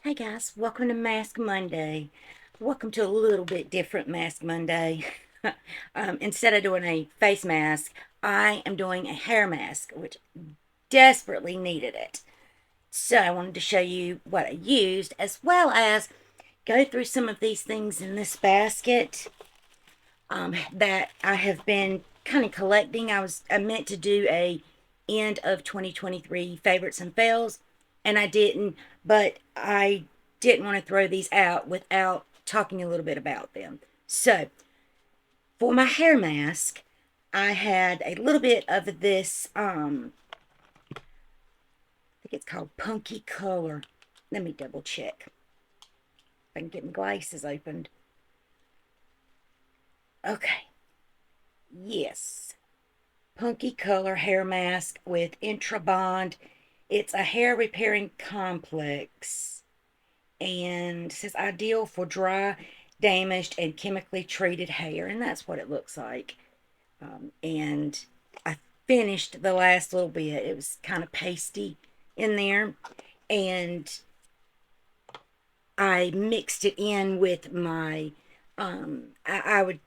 Hey guys, welcome to Mask Monday. Welcome to a little bit different Mask Monday. Instead of doing a face mask, I am doing a hair mask, which desperately needed it. So I wanted to show you what I used, as well as go through some of these things in this basket that I have been kind of collecting. I meant to do a end of 2023 favorites and fails, and I didn't, but I didn't want to throw these out without talking a little bit about them. So for my hair mask, I had a little bit of this I think it's called Punky Color. Let me double check if I can get my glasses opened. Okay, yes, Punky Color hair mask with Intrabond. It's a hair repairing complex and it says ideal for dry, damaged, and chemically treated hair. And that's what it looks like. And I finished the last little bit. It was kind of pasty in there. And I mixed it in with my, I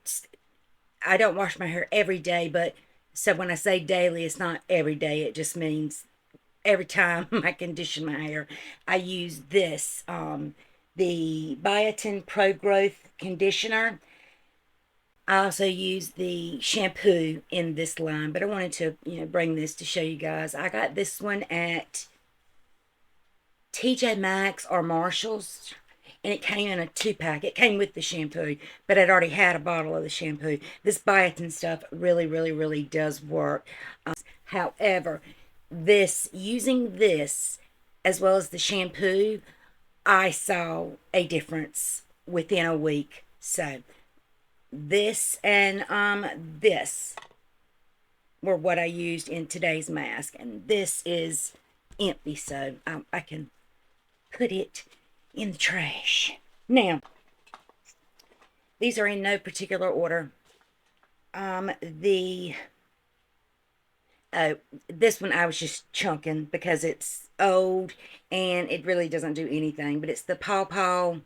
don't wash my hair every day, but so when I say daily, it's not every day. It just means every time I condition my hair, I use this, the Biotin Pro Growth Conditioner. I also use the shampoo in this line, but I wanted to, bring this to show you guys. I got this one at TJ Maxx or Marshall's, and it came in a 2-pack. It came with the shampoo, but I'd already had a bottle of the shampoo. This biotin stuff really, really, really does work. However, using this as well as the shampoo, I saw a difference within a week. So this and this were what I used in today's mask, and this is empty, so I can put it in the trash. Now, these are in no particular order. The this one I was just chunking because it's old and it really doesn't do anything, but it's the Paw Paw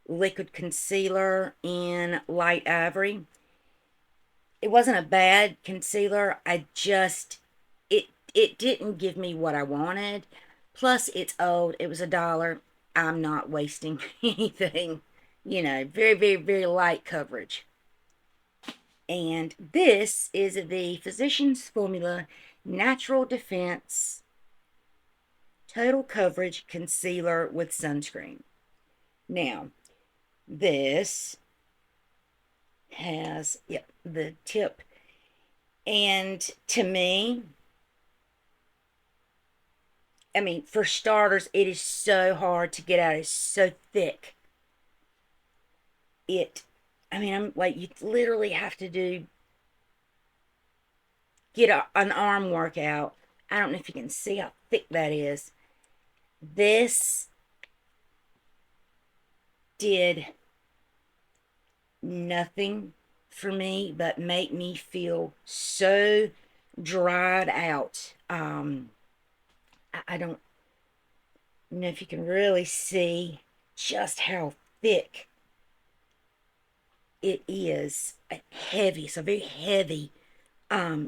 liquid concealer in light ivory. It wasn't a bad concealer. It didn't give me what I wanted. Plus it's old. It was $1. I'm not wasting anything. Very, very, very light coverage. And this is the Physicians Formula Natural Defense Total Coverage Concealer with Sunscreen. Now, this has, the tip. And to me, for starters, it is so hard to get out. It's so thick. I'm like, you literally have to get an arm workout. I don't know if you can see how thick that is. This did nothing for me but make me feel so dried out. I don't know if you can really see just how thick it is. Heavy. It's a very heavy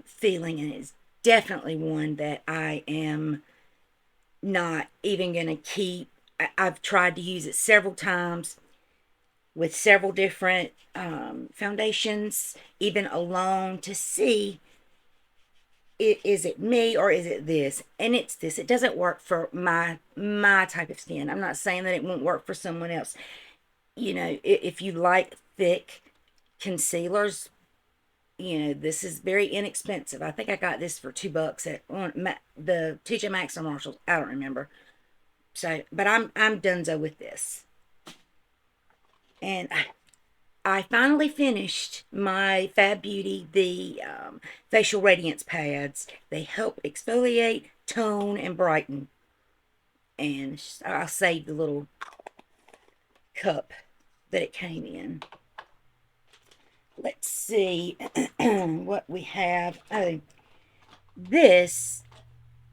feeling, and it's definitely one that I am not even gonna keep. I've tried to use it several times with several different foundations, even alone, to see is it me or is it this. And it's this. It doesn't work for my type of skin. I'm not saying that it won't work for someone else. If you like thick concealers, this is very inexpensive. I think I got this for $2 at the TJ Maxx or Marshalls. I don't remember. So, but I'm donezo with this. And I finally finished my Fab Beauty, the facial radiance pads. They help exfoliate, tone, and brighten. And I'll save the little cup that it came in. Let's see what we have. Oh, this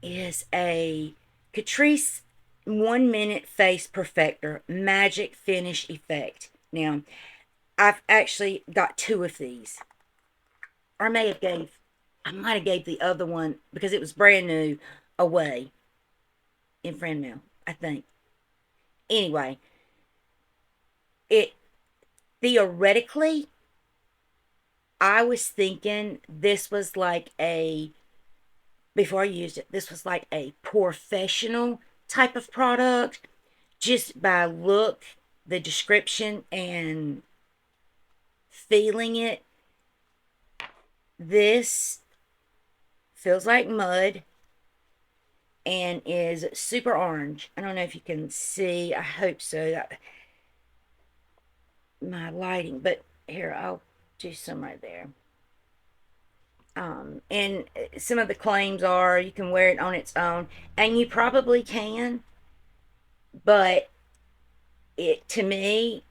is a Catrice 1 minute face perfector, magic finish effect. Now, I've actually got two of these. Or I might have gave the other one because it was brand new away in friend mail, I think. Anyway, it theoretically, I was thinking this was like a, before I used it, this was like a professional type of product just by look, the description, and feeling it. This feels like mud and is super orange. I don't know if you can see. I hope so. My lighting, but here, I'll do some right there. And some of the claims are you can wear it on its own, and you probably can, but it, to me,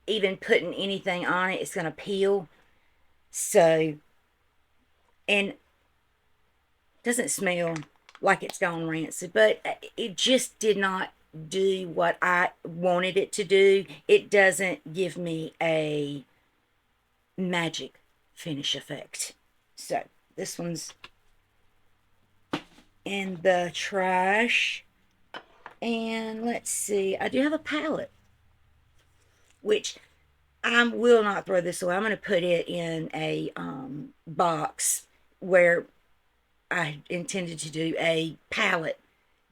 even putting anything on it, it's going to peel. So, and doesn't smell like it's gone rancid, but it just did not do what I wanted it to do. It doesn't give me a magic finish effect. So this one's in the trash. And let's see, I do have a palette, which I will not throw this away. I'm going to put it in a box where I intended to do a palette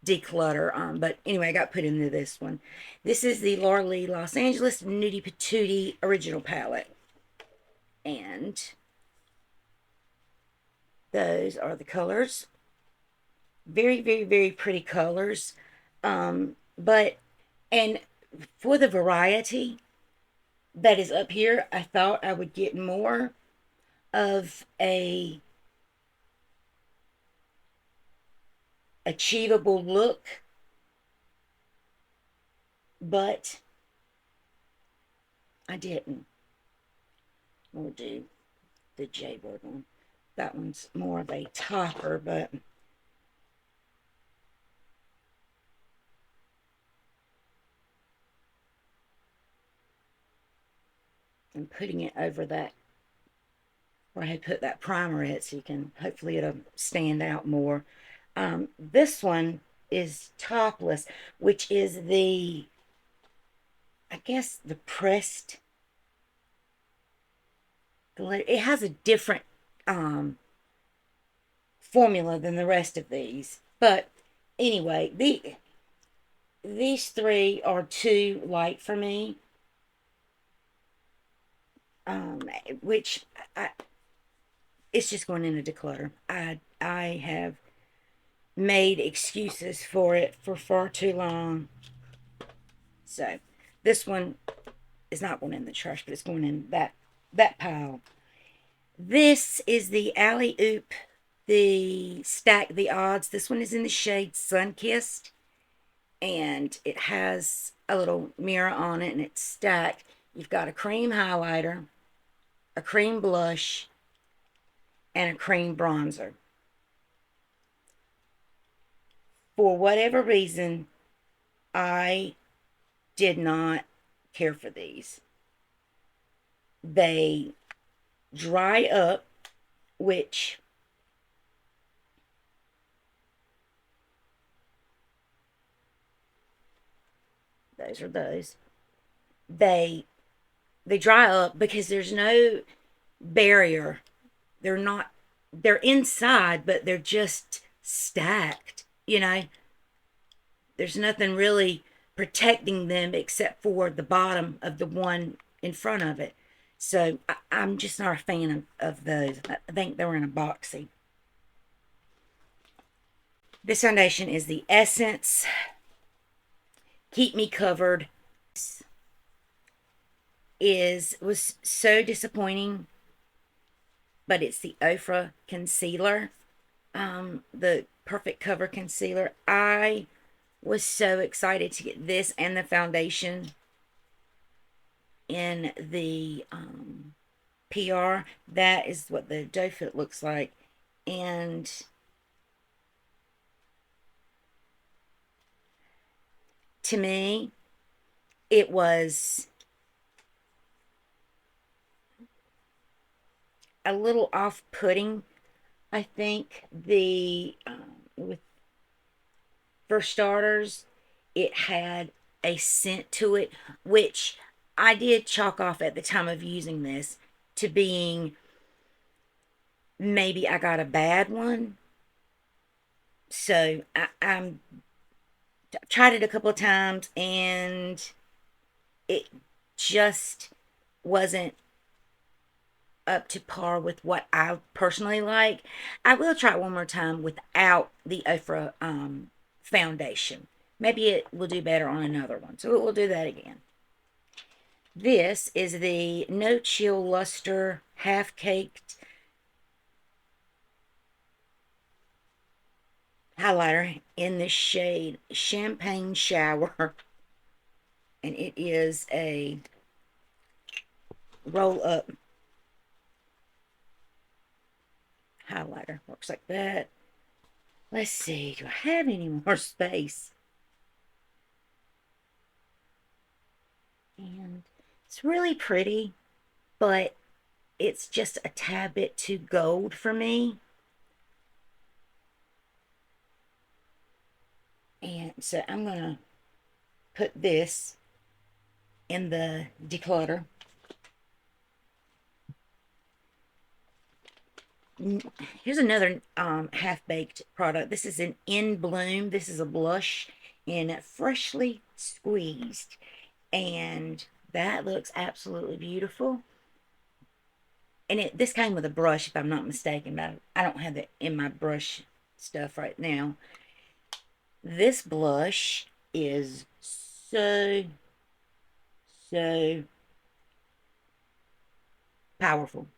declutter. But anyway, I got put into this one. This is the Laura Lee Los Angeles Nudie Patootie original palette. And those are the colors. Very, very, very pretty colors. But, and for the variety that is up here, I thought I would get more of a achievable look, but I didn't. We'll do the Jaybird one. That one's more of a topper, but I'm putting it over that where I had put that primer at, so you can, hopefully it'll stand out more. This one is topless, which is the, I guess, the pressed glitter. It has a different formula than the rest of these, but anyway, these three are too light for me. Which it's just going in a declutter. I have made excuses for it for far too long. So this one is not going in the trash, but it's going in that pile. This is the Alley Oop, the Stack the Odds. This one is in the shade Sunkissed, and it has a little mirror on it, and it's stacked. You've got a cream highlighter, a cream blush, and a cream bronzer. For whatever reason, I did not care for these. They dry up, which those are those. They dry up because there's no barrier. They're not, they're inside, but they're just stacked, you know. There's nothing really protecting them except for the bottom of the one in front of it. So I'm just not a fan of those. I think they were in a boxy. This foundation is the Essence Keep Me Covered. Was so disappointing, but it's the Ofra concealer, the Perfect Cover concealer. I was so excited to get this and the foundation in the PR. That is what the doe foot looks like, and to me, it was a little off-putting. I think with for starters, it had a scent to it, which I did chalk off at the time of using this to being maybe I got a bad one. So I'm tried it a couple of times and it just wasn't up to par with what I personally like. I will try it one more time without the Ofra foundation. Maybe it will do better on another one. So we'll do that again. This is the No Chill Luster Half Caked highlighter in the shade Champagne Shower. And it is a roll up highlighter. Works like that. Let's see, do I have any more space? And it's really pretty, but it's just a tad bit too gold for me. And so I'm going to put this in the declutter. Here's another half-baked product. This is an In Bloom. This is a blush in Freshly Squeezed. And that looks absolutely beautiful. And this came with a brush, if I'm not mistaken, but I don't have it in my brush stuff right now. This blush is so powerful.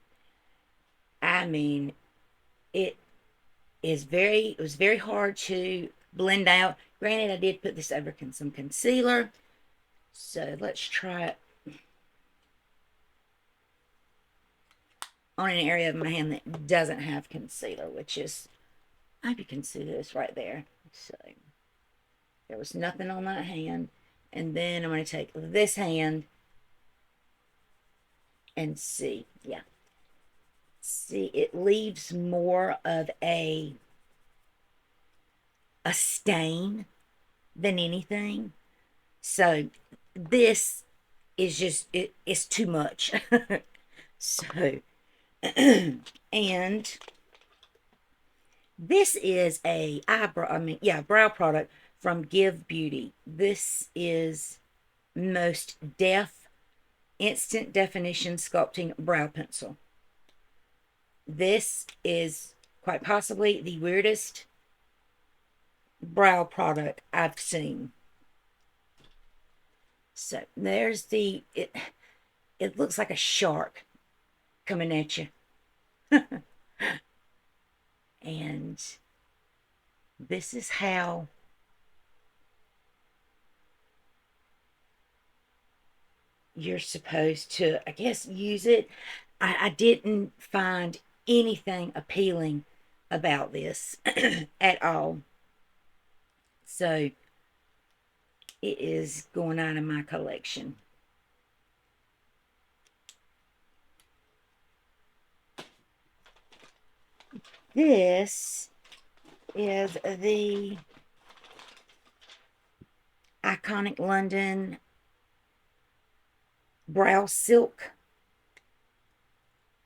I mean, it was very hard to blend out. Granted, I did put this over some concealer. So let's try it on an area of my hand that doesn't have concealer, which is, I hope you can see this right there. So there was nothing on that hand. And then I'm going to take this hand and see. Yeah. See, it leaves more of a stain than anything. So this is just, it's too much. So, and this is a brow product from Give Beauty. This is Most Def Instant Definition Sculpting Brow Pencil. This is quite possibly the weirdest brow product I've seen. So there's it looks like a shark coming at you. And this is how you're supposed to, I guess, use it. I didn't find anything appealing about this at all. So it is going out of my collection. This is the Iconic London Brow Silk,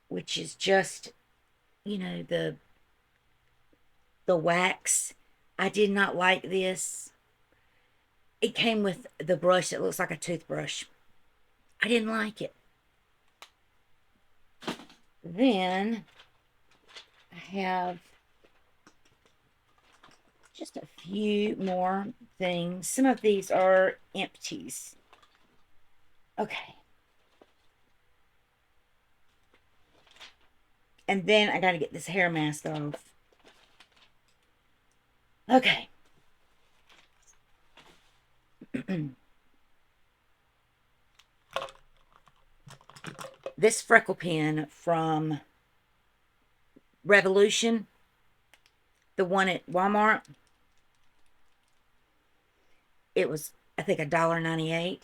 which is just, you know, the wax. I did not like this. It came with the brush that looks like a toothbrush. I didn't like it. Then I have just a few more things. Some of these are empties. Okay. And then I got to get this hair mask off. Okay. This freckle pen from Revolution, the one at Walmart, it was I think $1.98,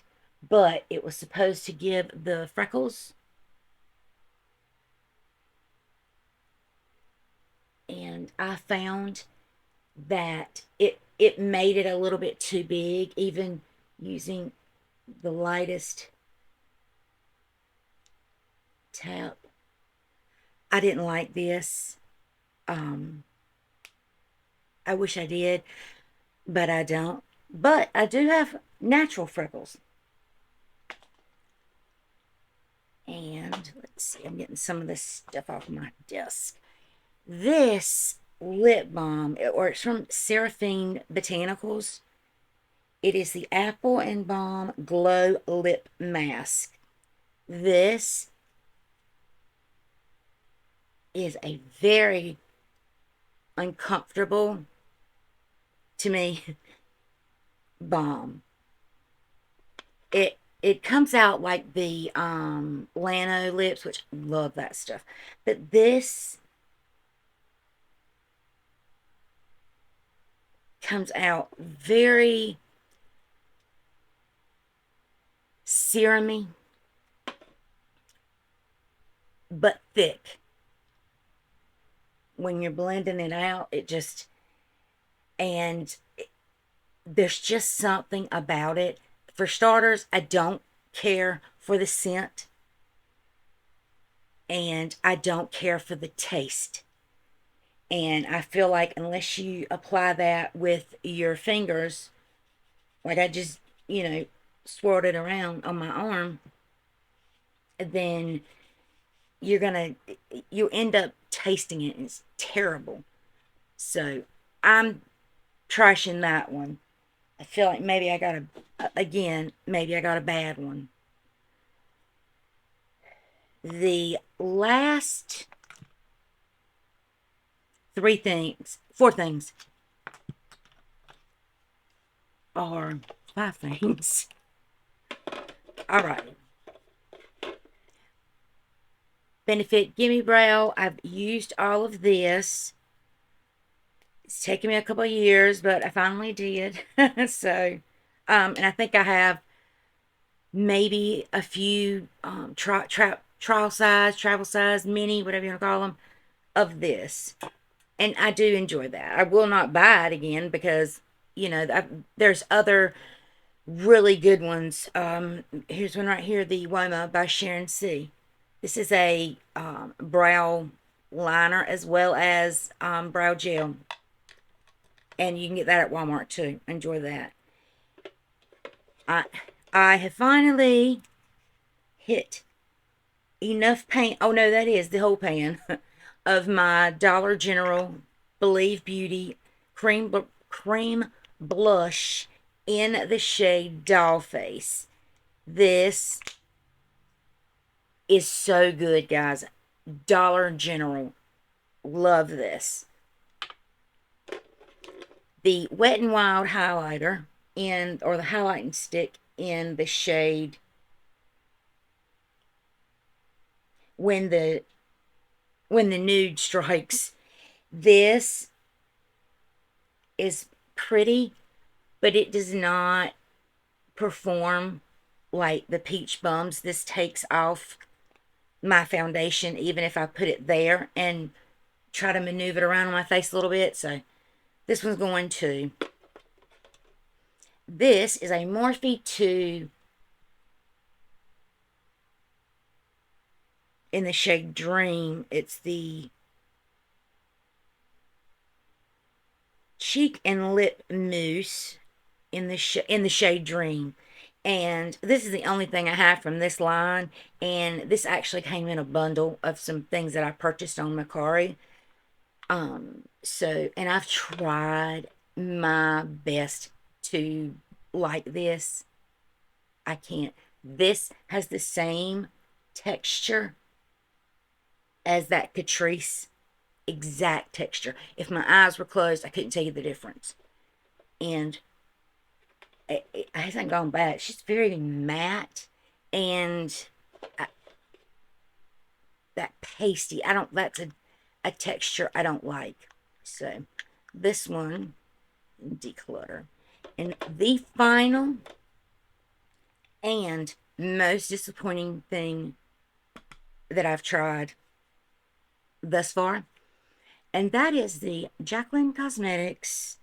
but it was supposed to give the freckles. And I found that it made it a little bit too big, even using the lightest tap. I didn't like this. Um, I wish I did, but I don't. But I do have natural freckles. And let's see, I'm getting some of this stuff off my desk. This lip balm, or it's from Seraphine Botanicals. It is the Apple and Balm Glow Lip Mask. This is a very uncomfortable, to me, balm. It comes out like the Lano lips, which I love that stuff. But this comes out very serumy, but thick. When you're blending it out, it just, and there's just something about it. For starters, I don't care for the scent, and I don't care for the taste. And I feel like unless you apply that with your fingers, like I just, swirled it around on my arm, then you end up tasting it, and it's terrible. So I'm trashing that one. I feel like maybe I got maybe I got a bad one. The last four things, or five things. All right. Benefit Gimme Brow. I've used all of this. It's taken me a couple of years, but I finally did. So, and I think I have maybe a few trial size, travel size, mini, whatever you want to call them, of this. And I do enjoy that. I will not buy it again because, there's other really good ones. Here's one right here, the Woma by Sharon C. This is a brow liner as well as brow gel. And you can get that at Walmart too. Enjoy that. I have finally hit enough paint. Oh no, that is the whole pan of my Dollar General Believe Beauty cream blush in the shade Doll Face. This is so good, guys. Dollar General. Love this. The Wet n Wild highlighter or the highlighting stick in the shade when the nude strikes. This is pretty, but it does not perform like the Peach Bums. This takes off my foundation even if I put it there and try to maneuver it around on my face a little bit. So this one's going to. This is a Morphe 2 in the shade Dream. It's the Cheek and Lip Mousse in the shade Dream. And this is the only thing I have from this line. And this actually came in a bundle of some things that I purchased on Mercari. And I've tried my best to like this. I can't. This has the same texture as that Catrice. Exact texture. If my eyes were closed, I couldn't tell you the difference. And it hasn't gone bad. It's just very matte. And that pasty. That's a texture I don't like. So this one, declutter. And the final And most disappointing thing that I've tried thus far, and that is the Jacqueline Cosmetics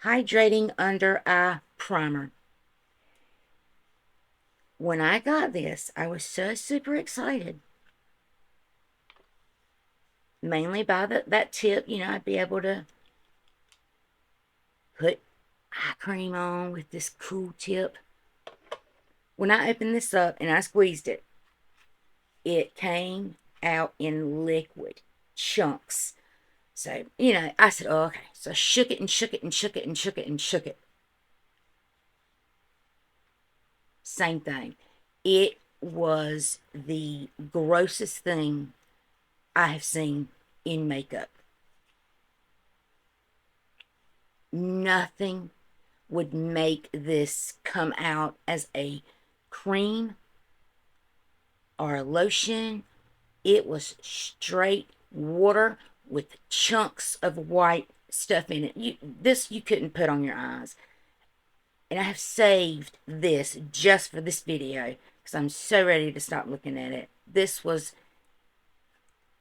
Hydrating Under Eye Primer. When I got this, I was so super excited. Mainly by that tip, I'd be able to put eye cream on with this cool tip. When I opened this up and I squeezed it, it came out in liquid chunks. So, I said, oh, okay. So I shook it and shook it and shook it and shook it and shook it. Same thing. It was the grossest thing I have seen in makeup. Nothing would make this come out as a cream or a lotion. It was straight water with chunks of white stuff in it. You couldn't put on your eyes. And I have saved this just for this video because I'm so ready to stop looking at it. This was,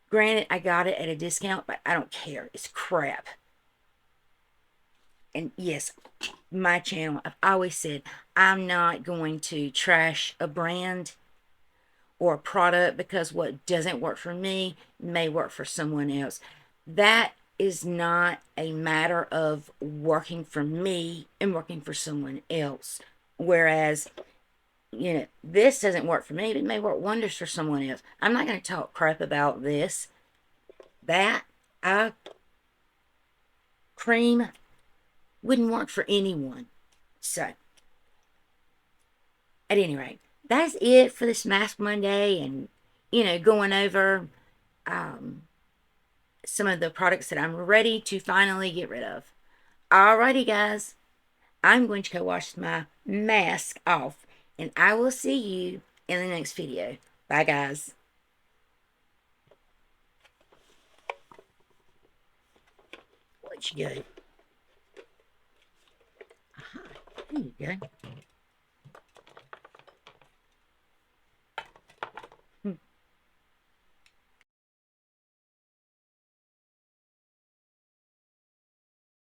granted, I got it at a discount, but I don't care. It's crap. And yes, my channel, I've always said I'm not going to trash a brand or a product because what doesn't work for me may work for someone else. That is not a matter of working for me and working for someone else. Whereas, this doesn't work for me, but it may work wonders for someone else. I'm not going to talk crap about this. That eye cream wouldn't work for anyone. So, at any rate, that's it for this Mask Monday and, going over some of the products that I'm ready to finally get rid of. Alrighty, guys. I'm going to go wash my mask off, and I will see you in the next video. Bye, guys. What you go? Aha, there you go.